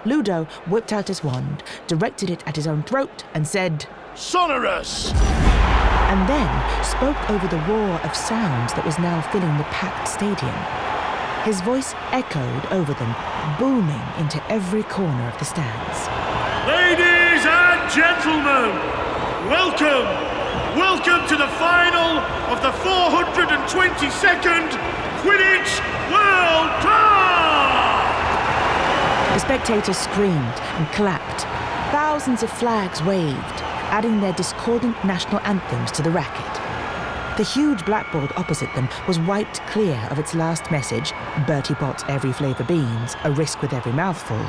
Ludo whipped out his wand, directed it at his own throat, and said, "Sonorous!" and then spoke over the roar of sounds that was now filling the packed stadium. His voice echoed over them, booming into every corner of the stands. Ladies and gentlemen, welcome to the final of the 422nd Quidditch World Cup! The spectators screamed and clapped. Thousands of flags waved, adding their discordant national anthems to the racket. The huge blackboard opposite them was wiped clear of its last message, Bertie Bott's every flavour beans, a risk with every mouthful,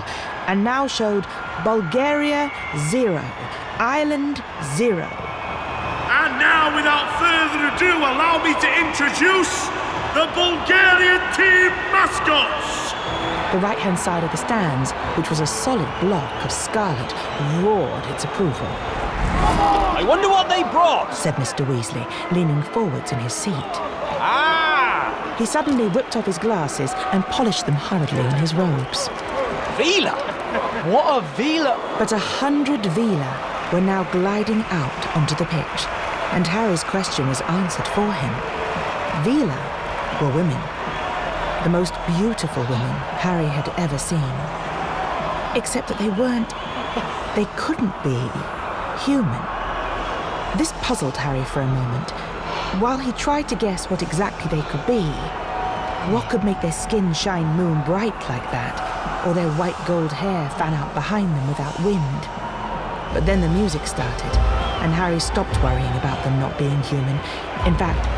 and now showed Bulgaria 0, Ireland 0. And now, without further ado, allow me to introduce the Bulgarian team mascots. The right-hand side of the stands, which was a solid block of scarlet, roared its approval. I wonder what they brought, said Mr. Weasley, leaning forwards in his seat. Ah! He suddenly whipped off his glasses and polished them hurriedly in his robes. Vila! What a Vila! But 100 Vila were now gliding out onto the pitch, and Harry's question was answered for him. Vila were women. The most beautiful women Harry had ever seen. Except that they couldn't be human. This puzzled Harry for a moment. While he tried to guess what exactly they could be, what could make their skin shine moon bright like that, or their white gold hair fan out behind them without wind? But then the music started, and Harry stopped worrying about them not being human. In fact,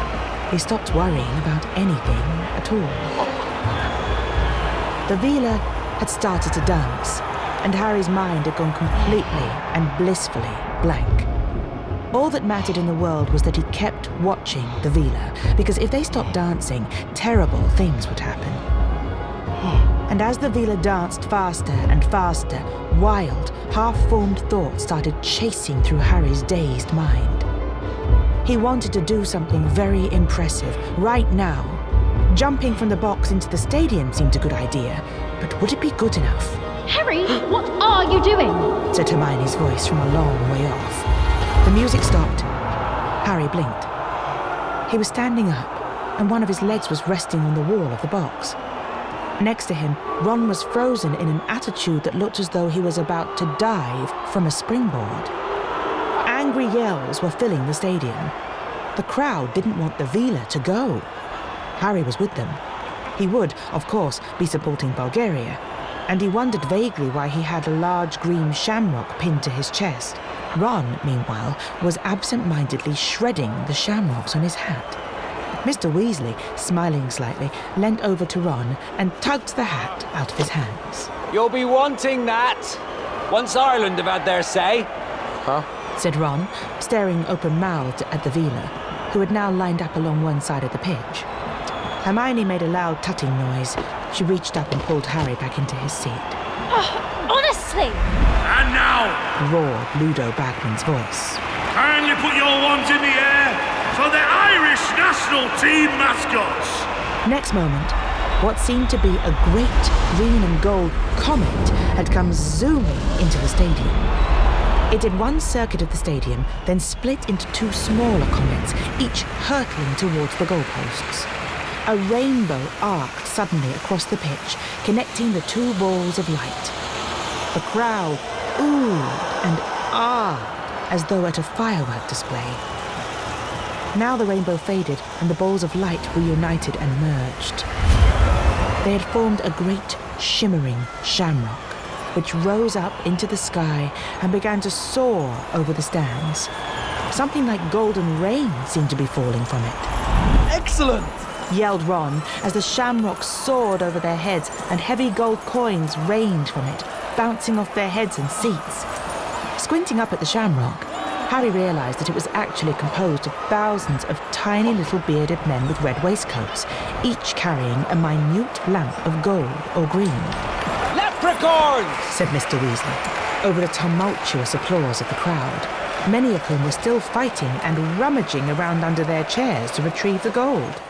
he stopped worrying about anything at all. The Vila had started to dance, and Harry's mind had gone completely and blissfully blank. All that mattered in the world was that he kept watching the Vila, because if they stopped dancing, terrible things would happen. And as the Vila danced faster and faster, wild, half-formed thoughts started chasing through Harry's dazed mind. He wanted to do something very impressive, right now. Jumping from the box into the stadium seemed a good idea, but would it be good enough? Harry, what are you doing? Said Hermione's voice from a long way off. The music stopped. Harry blinked. He was standing up, and one of his legs was resting on the wall of the box. Next to him, Ron was frozen in an attitude that looked as though he was about to dive from a springboard. Angry yells were filling the stadium. The crowd didn't want the Vila to go. Harry was with them. He would, of course, be supporting Bulgaria, and he wondered vaguely why he had a large green shamrock pinned to his chest. Ron, meanwhile, was absent-mindedly shredding the shamrocks on his hat. Mr. Weasley, smiling slightly, leant over to Ron and tugged the hat out of his hands. You'll be wanting that once Ireland have had their say. Huh? Said Ron, staring open-mouthed at the Vila, who had now lined up along one side of the pitch. Hermione made a loud tutting noise. She reached up and pulled Harry back into his seat. Honestly! And now, roared Ludo Bagman's voice. Kindly put your wands in the air for the Irish national team mascots. Next moment, what seemed to be a great green and gold comet had come zooming into the stadium. It did one circuit of the stadium, then split into two smaller comets, each hurtling towards the goalposts. A rainbow arced suddenly across the pitch, connecting the two balls of light. The crowd oohed and ahed as though at a firework display. Now the rainbow faded and the balls of light reunited and merged. They had formed a great shimmering shamrock, which rose up into the sky and began to soar over the stands. Something like golden rain seemed to be falling from it. Excellent! Yelled Ron as the shamrock soared over their heads and heavy gold coins rained from it, bouncing off their heads and seats. Squinting up at the shamrock, Harry realised that it was actually composed of thousands of tiny little bearded men with red waistcoats, each carrying a minute lamp of gold or green. Leprechauns! Said Mr. Weasley, over the tumultuous applause of the crowd, many of whom were still fighting and rummaging around under their chairs to retrieve the gold.